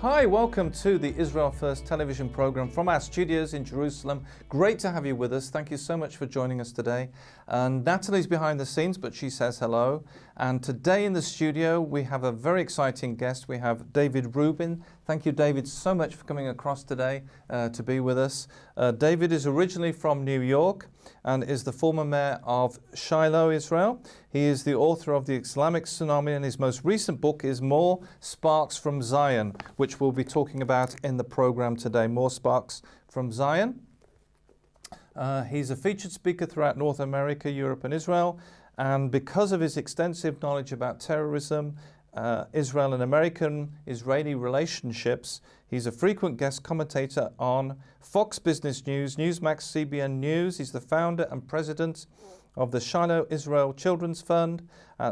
Hi, welcome to the Israel First television program from our studios in Jerusalem. Great to have you with us. Thank you so much for joining us today. And Natalie's behind the scenes, but she says hello. And today in the studio, we have a very exciting guest. We have David Rubin. Thank you, David, so much for coming across today to be with us. David is originally from New York and is the former mayor of Shiloh, Israel. He is the author of The Islamic Tsunami, and his most recent book is More Sparks from Zion, which we'll be talking about in the program today. More Sparks from Zion. He's a featured speaker throughout North America, Europe, and Israel. And because of his extensive knowledge about terrorism, Israel and American-Israeli relationships, he's a frequent guest commentator on Fox Business News, Newsmax, CBN News. He's the founder and president of the Shiloh Israel Children's Fund,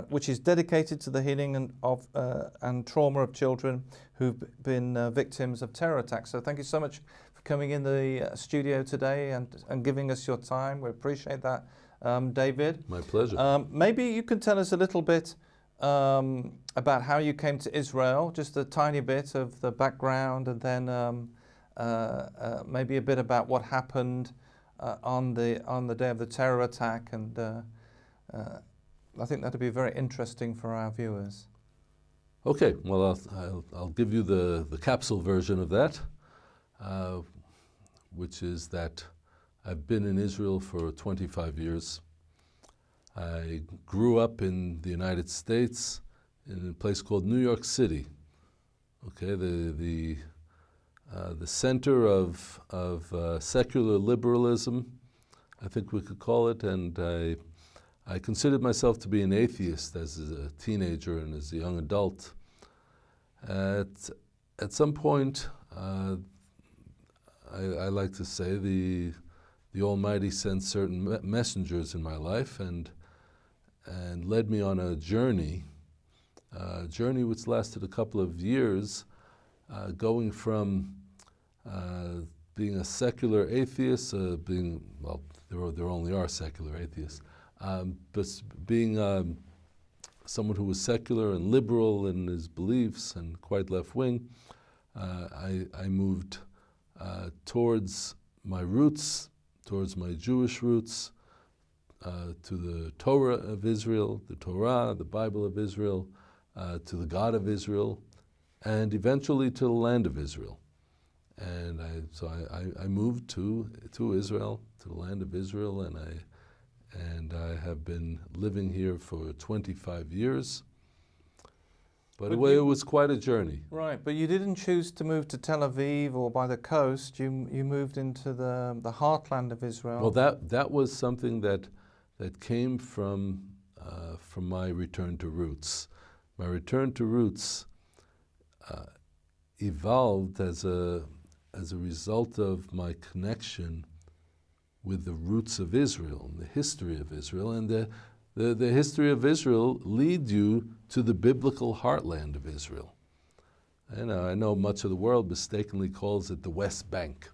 which is dedicated to the healing and trauma of children who've been victims of terror attacks. So thank you so much for coming in the studio today and giving us your time. We appreciate that, David. My pleasure. Maybe you can tell us a little bit about how you came to Israel, just a tiny bit of the background, and then maybe a bit about what happened on the day of the terror attack, and I think that'd be very interesting for our viewers. Okay, well, I'll give you the capsule version of that, which is that I've been in Israel for 25 years. I grew up in the United States in a place called New York City. Okay, the center of secular liberalism, I think we could call it, and I considered myself to be an atheist as a teenager and as a young adult. At some point, I like to say the Almighty sent certain messengers in my life and led me on a journey which lasted a couple of years, going from being a secular atheist, there only are secular atheists, but being someone who was secular and liberal in his beliefs and quite left-wing, I moved towards my roots, towards my Jewish roots, to the Torah of Israel, the Torah, the Bible of Israel, to the God of Israel, and eventually to the land of Israel. And I moved to Israel, to the land of Israel, and I have been living here for 25 years. But anyway, it was quite a journey. Right, but you didn't choose to move to Tel Aviv or by the coast. You moved into the heartland of Israel. Well, that was something that came from my return to roots. My return to roots evolved as a result of my connection with the roots of Israel, and the history of Israel, and the history of Israel lead you to the biblical heartland of Israel. And I know much of the world mistakenly calls it the West Bank.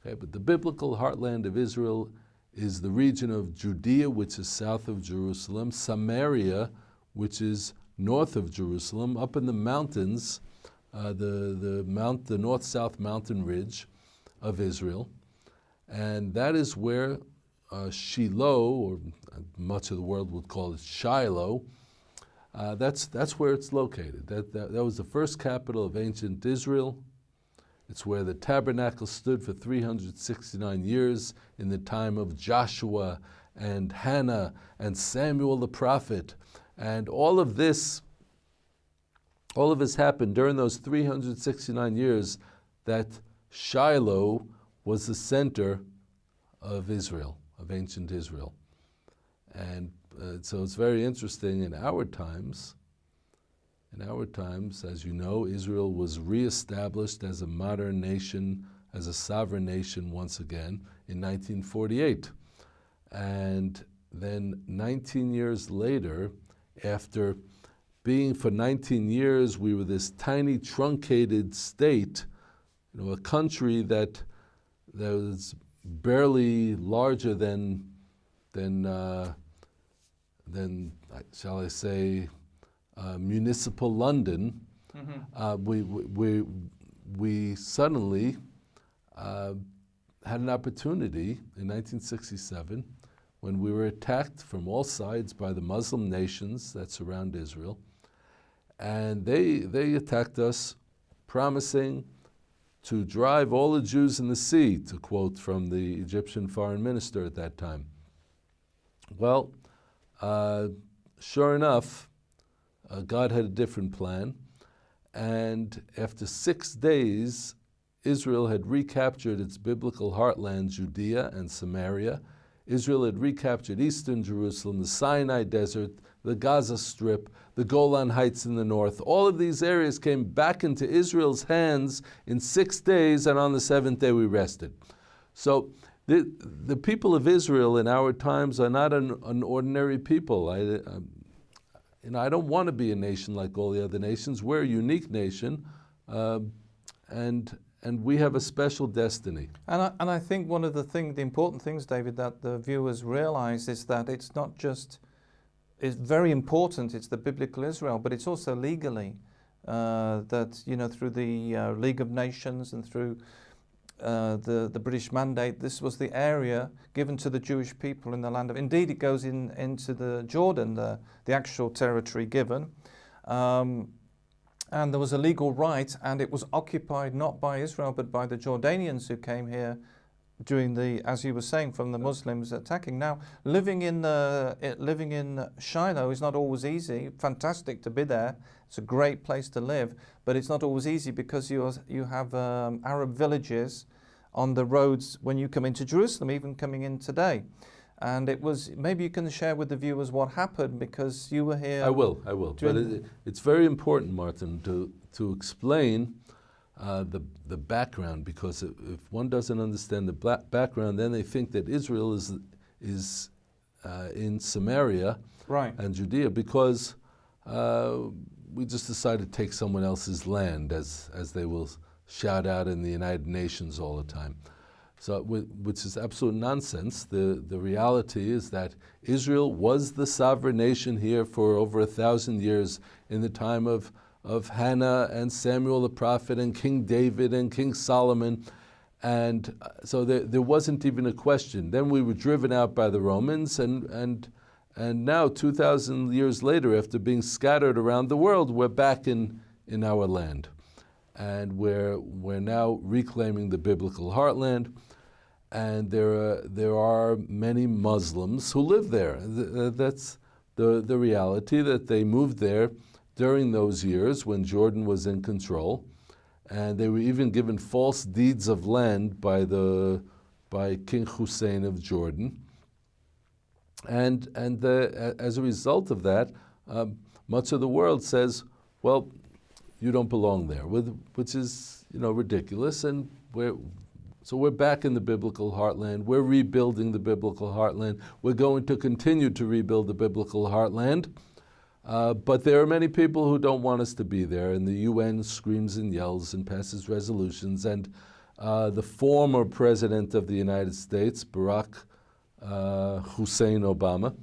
Okay, but the biblical heartland of Israel is the region of Judea, which is south of Jerusalem, Samaria, which is north of Jerusalem, up in the mountains, the north-south mountain ridge of Israel. And that is where Shiloh, or much of the world would call it Shiloh, that's where it's located. That was the first capital of ancient Israel. It's where the tabernacle stood for 369 years in the time of Joshua and Hannah and Samuel the prophet. And all of this happened during those 369 years that Shiloh was the center of Israel, of ancient Israel. And so it's very interesting in our times. In our times, as you know, Israel was reestablished as a modern nation, as a sovereign nation once again in 1948. And then 19 years later, after being for 19 years, we were this tiny truncated state, a country that was barely larger than shall I say, municipal London. Mm-hmm. we suddenly had an opportunity in 1967 when we were attacked from all sides by the Muslim nations that surround Israel. And they attacked us, promising to drive all the Jews in the sea, to quote from the Egyptian foreign minister at that time. Well, sure enough, God had a different plan. And after 6 days, Israel had recaptured its biblical heartland, Judea and Samaria. Israel had recaptured eastern Jerusalem, the Sinai Desert, the Gaza Strip, the Golan Heights in the north. All of these areas came back into Israel's hands in 6 days, and on the 7th day we rested. So the people of Israel in our times are not an ordinary people. I don't want to be a nation like all the other nations. We're a unique nation, and we have a special destiny. And I think one of the important things, David, that the viewers realize is that it's not just, it's very important, it's the biblical Israel, but it's also legally, that, you know, through the League of Nations and through the British mandate, this was the area given to the Jewish people in the land of, indeed it goes into the Jordan, the actual territory given. And there was a legal right, and it was occupied not by Israel but by the Jordanians who came here during the, as you were saying, from the Muslims attacking. Now, living in Shiloh is not always easy. Fantastic to be there. It's a great place to live, but it's not always easy because you have Arab villages on the roads when you come into Jerusalem, even coming in today. And it was, maybe you can share with the viewers what happened, because you were here. I will. But it's very important, Martin, to explain the background, because if one doesn't understand the background, then they think that Israel is in Samaria, right, and Judea, because we just decided to take someone else's land, as they will shout out in the United Nations all the time. So, which is absolute nonsense. The reality is that Israel was the sovereign nation here for over 1,000 years, in the time of Hannah and Samuel the prophet and King David and King Solomon. And so there wasn't even a question. Then we were driven out by the Romans, and now 2,000 years later, after being scattered around the world, we're back in our land. And we're now reclaiming the biblical heartland. And there are many Muslims who live there. That's the reality, that they moved there during those years when Jordan was in control, and they were even given false deeds of land by King Hussein of Jordan. And as a result of that, much of the world says, well, you don't belong there, which is, ridiculous. And so we're back in the biblical heartland. We're rebuilding the biblical heartland. We're going to continue to rebuild the biblical heartland. But there are many people who don't want us to be there, and the UN screams and yells and passes resolutions. And the former president of the United States, Barack Hussein Obama,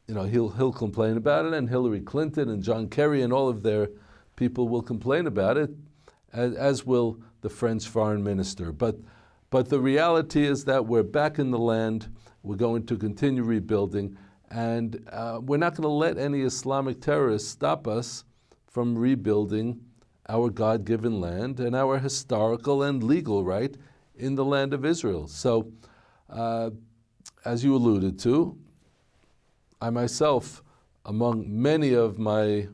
he'll complain about it, and Hillary Clinton and John Kerry and all of their people will complain about it, as will the French foreign minister. But the reality is that we're back in the land. We're going to continue rebuilding, and we're not going to let any Islamic terrorists stop us from rebuilding our God-given land and our historical and legal right in the land of Israel. So, as you alluded to, I myself, among many of my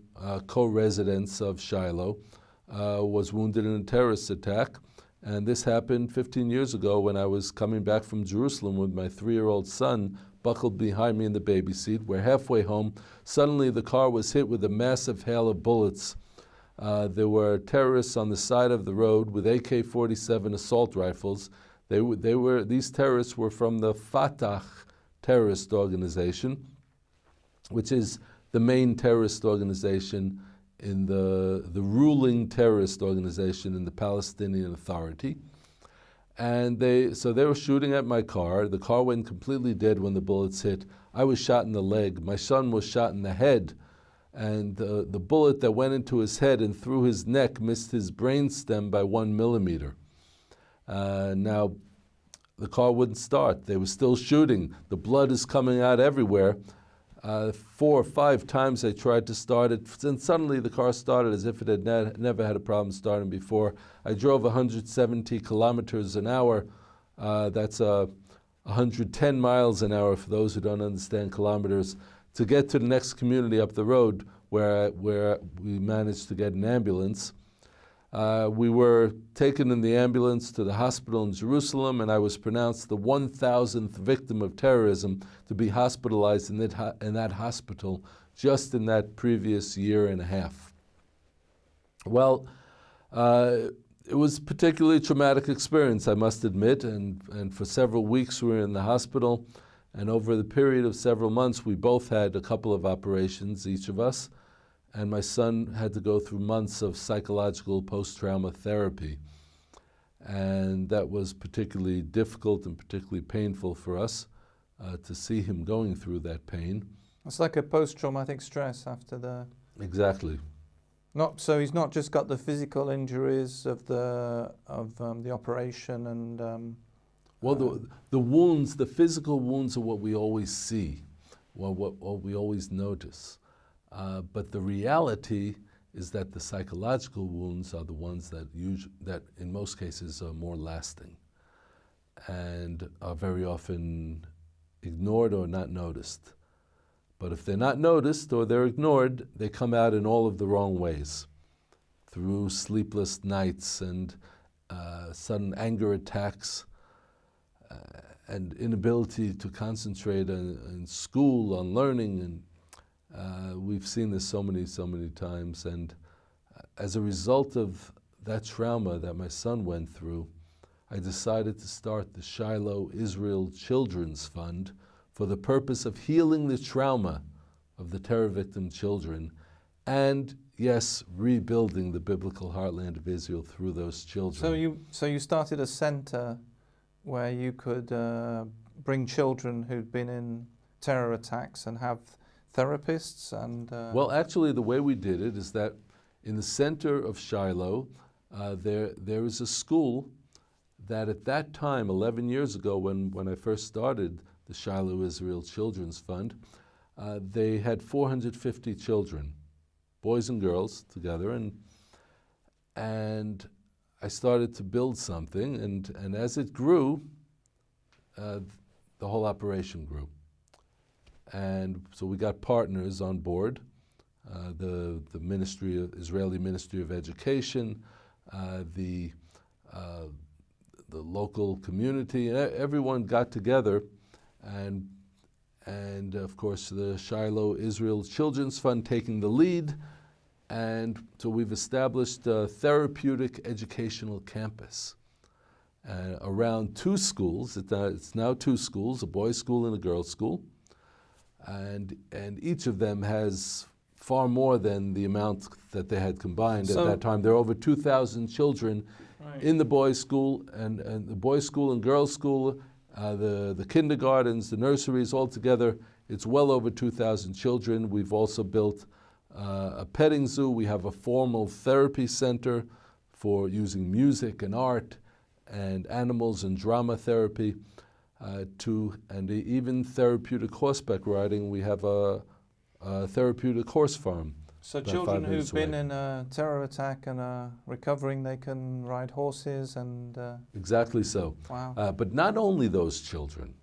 co-residents of Shiloh, was wounded in a terrorist attack. And this happened 15 years ago when I was coming back from Jerusalem with my 3-year-old son buckled behind me in the baby seat. We're halfway home. Suddenly the car was hit with a massive hail of bullets. There were terrorists on the side of the road with AK-47 assault rifles. These terrorists were from the Fatah terrorist organization, which is the main terrorist organization in the ruling terrorist organization in the Palestinian Authority. And they were shooting at my car. The car went completely dead when the bullets hit. I was shot in the leg. My son was shot in the head. and the bullet that went into his head and through his neck missed his brainstem by 1 millimeter. Now, the car wouldn't start. They were still shooting. The blood is coming out everywhere. 4 or 5 times they tried to start it, and suddenly the car started as if it had never had a problem starting before. I drove 170 kilometers an hour. That's 110 miles an hour for those who don't understand kilometers, to get to the next community up the road where we managed to get an ambulance. We were taken in the ambulance to the hospital in Jerusalem, and I was pronounced the 1,000th victim of terrorism to be hospitalized in that hospital just in that previous year and a half. Well, it was a particularly traumatic experience, I must admit, and for several weeks we were in the hospital, and over the period of several months we both had a couple of operations, each of us, and my son had to go through months of psychological post-trauma therapy. And that was particularly difficult and particularly painful for us to see him going through that pain. It's like a post-traumatic stress after the... Exactly. So he's not just got the physical injuries of the operation and... Well, the wounds, the physical wounds are what we always see, what we always notice. But the reality is that the psychological wounds are the ones that in most cases are more lasting and are very often ignored or not noticed. But if they're not noticed or they're ignored, they come out in all of the wrong ways, through sleepless nights and sudden anger attacks, and inability to concentrate in school, on learning, and we've seen this so many times. And as a result of that trauma that my son went through, I decided to start the Shiloh Israel Children's Fund for the purpose of healing the trauma of the terror victim children and, yes, rebuilding the biblical heartland of Israel through those children. So you started a center where you could bring children who'd been in terror attacks and have therapists and... Well, actually, the way we did it is that in the center of Shiloh, there is a school that at that time, 11 years ago, when I first started the Shiloh Israel Children's Fund, they had 450 children, boys and girls together, and I started to build something, and as it grew, the whole operation grew. And so we got partners on board, the Israeli Ministry of Education, the local community, and everyone got together, and of course the Shiloh Israel Children's Fund taking the lead. And so we've established a therapeutic educational campus around 2 schools. It's now 2 schools, a boys' school and a girls' school. And each of them has far more than the amount that they had combined at that time. There are over 2,000 children in the boys' school, and the boys' school and girls' school, the kindergartens, the nurseries, all together, it's well over 2,000 children. We've also built a petting zoo. We have a formal therapy center for using music and art and animals and drama therapy, and even therapeutic horseback riding. We have a therapeutic horse farm. So children who've been in a terror attack and are recovering, they can ride horses and... Exactly so. Wow. But not only those children,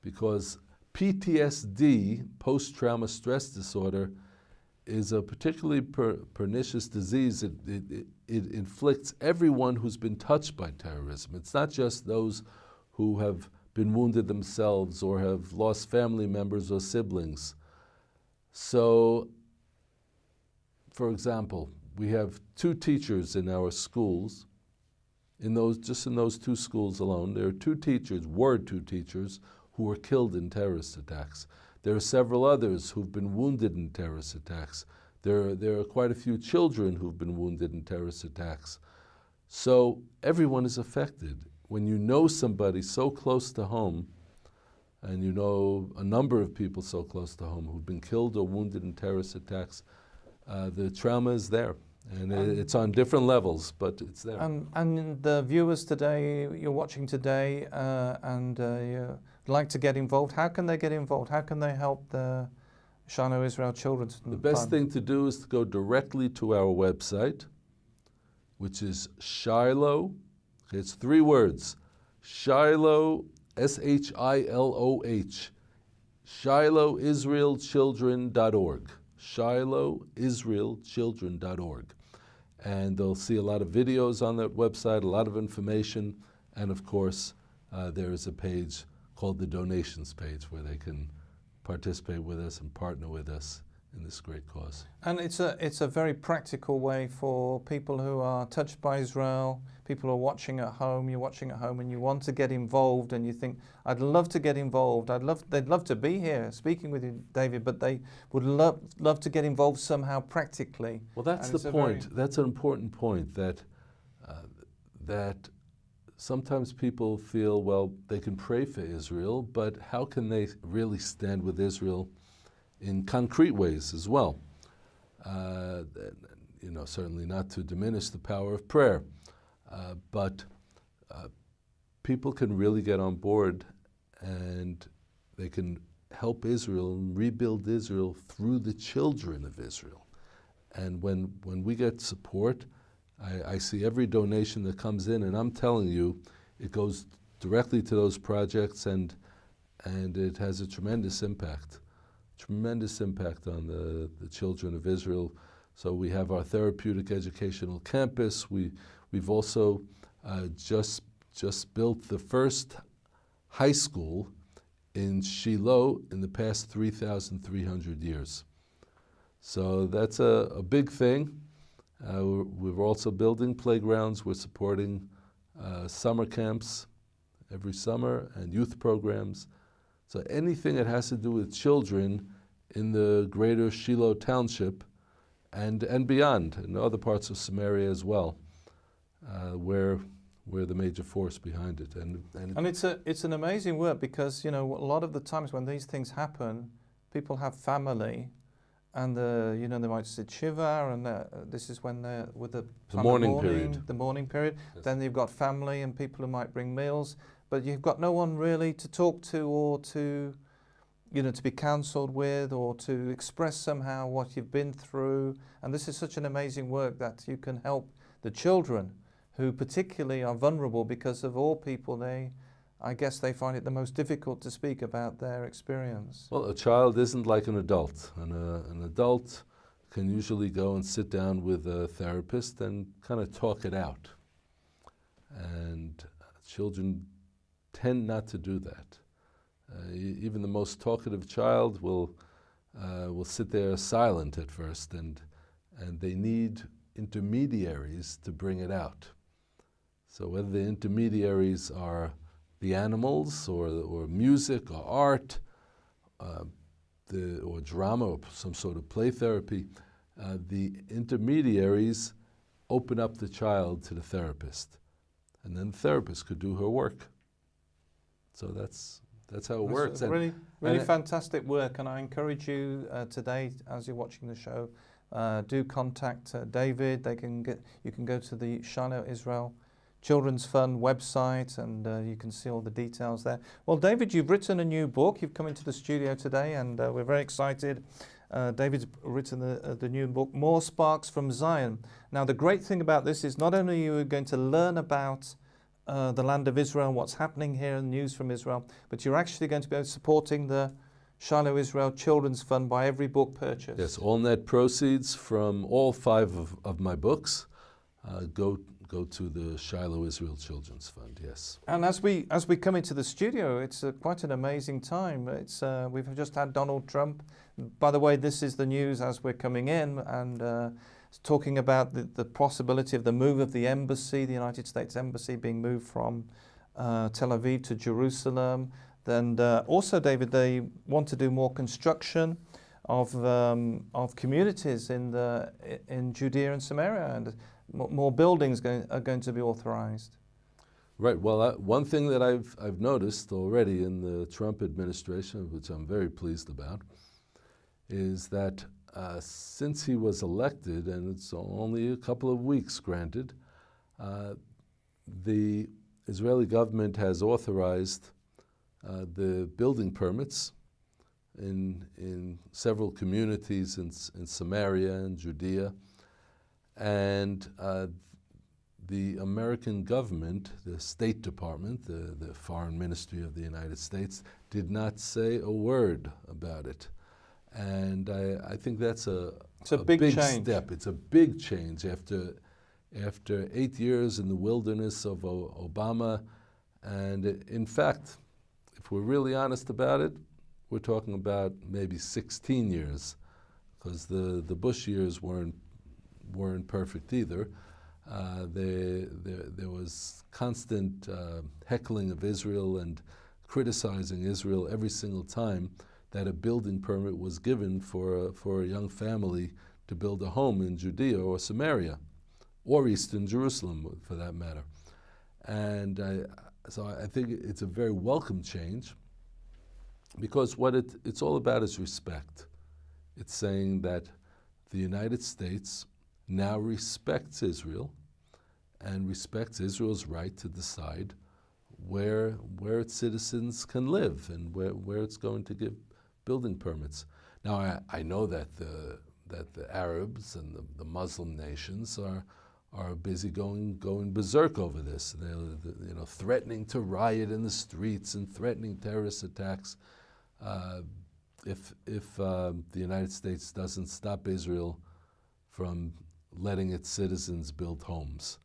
because PTSD, post-trauma stress disorder, is a particularly pernicious disease. It inflicts everyone who's been touched by terrorism. It's not just those who have been wounded themselves or have lost family members or siblings. So, for example, we have 2 teachers in our schools. Just in those 2 schools alone, there are 2 teachers who were killed in terrorist attacks. There are several others who've been wounded in terrorist attacks. There are quite a few children who've been wounded in terrorist attacks. So everyone is affected. When you know somebody so close to home, and you know a number of people so close to home who've been killed or wounded in terrorist attacks, the trauma is there. And it's on different levels, but it's there. And the viewers today, you're watching today, and you like to get involved. How can they get involved? How can they help the Shiloh Israel Children's Fund? The best thing to do is to go directly to our website, which is Shiloh. It's 3 words. Shiloh, S-H-I-L-O-H, ShilohIsraelChildren.org. ShilohIsraelChildren.org. And they'll see a lot of videos on that website, a lot of information, and of course, there is a page called the donations page where they can participate with us and partner with us in this great cause. And it's a very practical way for people who are touched by Israel, people who are watching at home. You're watching at home and you want to get involved, and you think, I'd love to get involved. They'd love to be here speaking with you, David, but they would love to get involved somehow practically. Well, that's the point. That's an important point, that sometimes people feel, well, they can pray for Israel, but how can they really stand with Israel in concrete ways as well? You know, certainly not to diminish the power of prayer, but people can really get on board, and they can help Israel and rebuild Israel through the children of Israel. And when we get support, I see every donation that comes in, and I'm telling you, it goes directly to those projects, and it has a tremendous impact on the children of Israel. So we have our therapeutic educational campus. We've also just built the first high school in Shiloh in the past 3,300 years. So that's a big thing. We're also building playgrounds. We're supporting summer camps every summer and youth programs. So anything that has to do with children in the greater Shiloh township and beyond, and other parts of Samaria as well, we're the major force behind it. And it's an amazing work, because, you know, a lot of the times when these things happen, people have family, and you know, they might sit shiva, and this is when they're with the mourning period. The mourning period. Yes. Then you've got family and people who might bring meals, but you've got no one really to talk to, or to, you know, to be counselled with, or to express somehow what you've been through. And this is such an amazing work that you can help the children, who particularly are vulnerable, because of all people, I guess they find it the most difficult to speak about their experience. Well, a child isn't like an adult. An adult can usually go and sit down with a therapist and kind of talk it out. And children tend not to do that. Even the most talkative child will sit there silent at first, and they need intermediaries to bring it out. So whether the intermediaries are the animals, or music, or art, or drama, or some sort of play therapy, the intermediaries open up the child to the therapist, and then the therapist could do her work. So that's how it works. Really fantastic work, and I encourage you today, as you're watching the show, do contact David. You can go to the Shiloh Israel Children's Fund website, and you can see all the details there. Well, David, you've written a new book. You've come into the studio today, and we're very excited. David's written the new book, More Sparks from Zion. Now, the great thing about this is not only are you going to learn about the land of Israel, what's happening here, and news from Israel, but you're actually going to be supporting the Shiloh Israel Children's Fund by every book purchase. Yes, all net proceeds from all 5 of my books go to the Shiloh Israel Children's Fund, yes. And as we come into the studio, it's quite an amazing time. We've just had Donald Trump. By the way, this is the news as we're coming in, and talking about the possibility of the move of the embassy, the United States Embassy being moved from Tel Aviv to Jerusalem. And also, David, they want to do more construction of communities in Judea and Samaria, and more buildings are going to be authorized. Right. Well, one thing that I've noticed already in the Trump administration, which I'm very pleased about, is that since he was elected, and it's only a couple of weeks, granted, the Israeli government has authorized the building permits in several communities in Samaria and Judea, and the American government, the State Department, the Foreign Ministry of the United States, did not say a word about it. And I think that's a big step. It's a big change after 8 years in the wilderness of Obama. And in fact, if we're really honest about it, we're talking about maybe 16 years, because the Bush years weren't perfect either. There was constant heckling of Israel and criticizing Israel every single time that a building permit was given for a young family to build a home in Judea or Samaria, or Eastern Jerusalem for that matter. And so I think it's a very welcome change, because what it's all about is respect. It's saying that the United States now respects Israel and respects Israel's right to decide where its citizens can live and where it's going to give building permits. Now I know that the Arabs and the Muslim nations are busy going berserk over this. They're threatening to riot in the streets and threatening terrorist attacks if the United States doesn't stop Israel from letting its citizens build homes.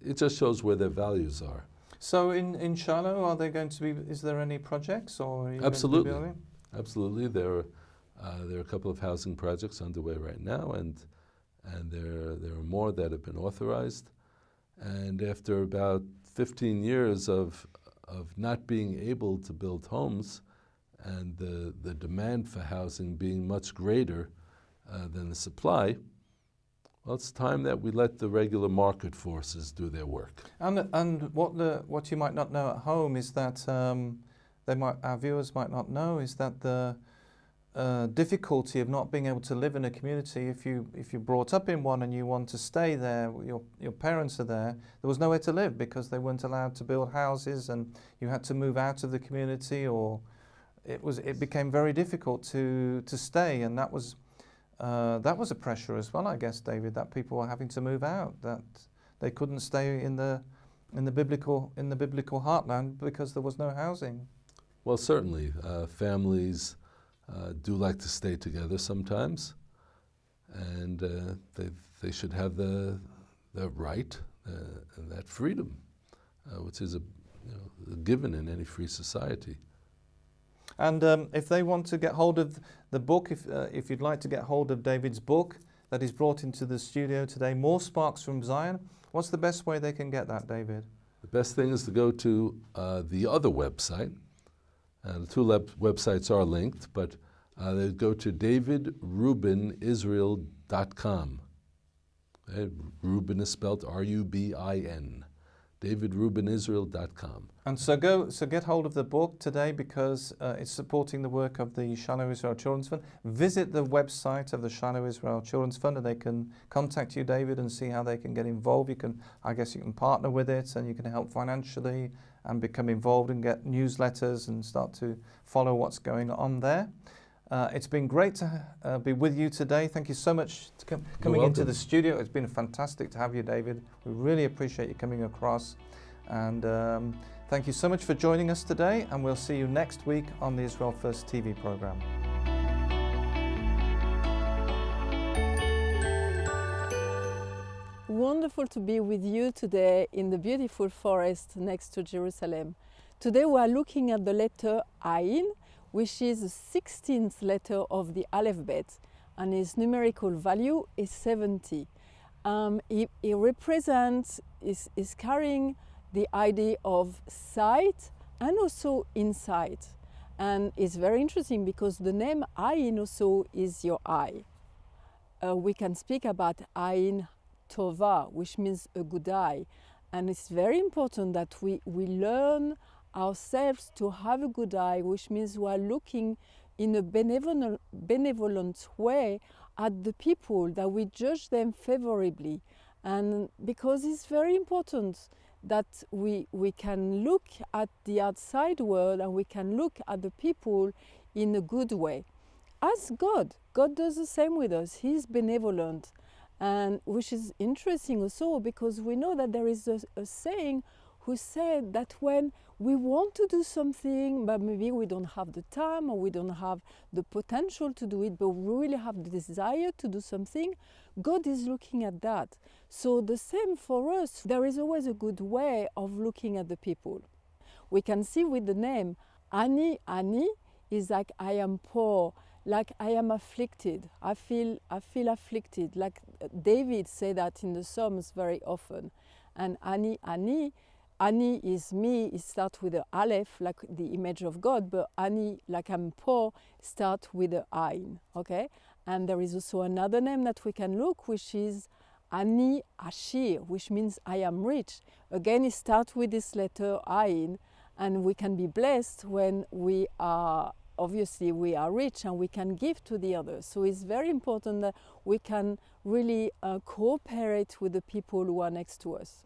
It just shows where their values are. So in Shiloh, are they going to be? Is there any projects, or are you Absolutely, going to be building? Absolutely. There are a couple of housing projects underway right now, and there are more that have been authorized. And after about 15 years of not being able to build homes, and the demand for housing being much greater than the supply, well, it's time that we let the regular market forces do their work. And what you might not know at home is that our viewers might not know is that the difficulty of not being able to live in a community, if you're brought up in one and you want to stay there, your parents are there was nowhere to live because they weren't allowed to build houses, and you had to move out of the community, or it became very difficult to stay, and that was a pressure as well, I guess, David, that people were having to move out, that they couldn't stay in the biblical heartland because there was no housing. Well, certainly, families do like to stay together sometimes, and they should have the right and that freedom, which is a given in any free society. And if they want to get hold of the book, if you'd like to get hold of David's book that is brought into the studio today, More Sparks from Zion, what's the best way they can get that, David? The best thing is to go to the other website. The two websites are linked, but they go to davidrubinisrael.com. Okay? Rubin is spelled R-U-B-I-N. davidrubinisrael.com. And so get hold of the book today, because it's supporting the work of the Shiloh Israel Children's Fund. Visit the website of the Shiloh Israel Children's Fund, and they can contact you, David, and see how they can get involved. I guess you can partner with it, and you can help financially and become involved and get newsletters and start to follow what's going on there. It's been great to be with you today. Thank you so much for coming into the studio. It's been fantastic to have you, David. We really appreciate you coming across. And thank you so much for joining us today. And we'll see you next week on the Israel First TV program. Wonderful to be with you today in the beautiful forest next to Jerusalem. Today we are looking at the letter Ayin, which is the 16th letter of the alphabet, and its numerical value is 70. It represents, is carrying the idea of sight and also insight. And it's very interesting because the name Ayin also is your eye. We can speak about Ayin Tova, which means a good eye. And it's very important that we learn ourselves to have a good eye, which means we are looking in a benevolent way at the people, that we judge them favorably. And because it's very important that we can look at the outside world and we can look at the people in a good way. As God does the same with us. He's benevolent, and which is interesting also because we know that there is a saying who said that when we want to do something, but maybe we don't have the time or we don't have the potential to do it, but we really have the desire to do something, God is looking at that. So the same for us, there is always a good way of looking at the people. We can see with the name, Ani is like I am poor, like I am afflicted. I feel afflicted, like David said that in the Psalms very often. And Ani is me, it starts with the Aleph, like the image of God, but Ani, like I'm poor, starts with the Ain, okay? And there is also another name that we can look, which is Ani Ashir, which means I am rich. Again, it starts with this letter Ain, and we can be blessed when we are, obviously we are rich and we can give to the others. So it's very important that we can really cooperate with the people who are next to us.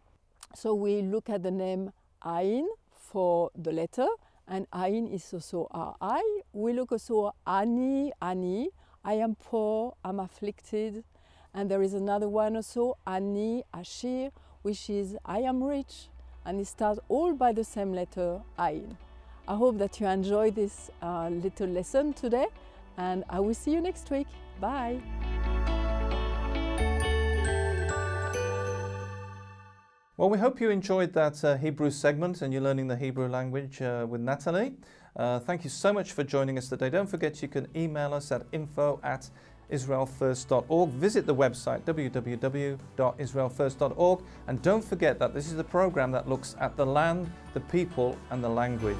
So we look at the name Ain for the letter, and Ain is also our I. We look also Ani, I am poor, I'm afflicted. And there is another one also, Ani Ashir, which is I am rich, and it starts all by the same letter, Ain. I hope that you enjoyed this little lesson today, and I will see you next week. Bye. Well, we hope you enjoyed that Hebrew segment and you're learning the Hebrew language with Natalie. Thank you so much for joining us today. Don't forget you can email us at info@israelfirst.org. Visit the website www.israelfirst.org, and don't forget that this is the program that looks at the land, the people and the language.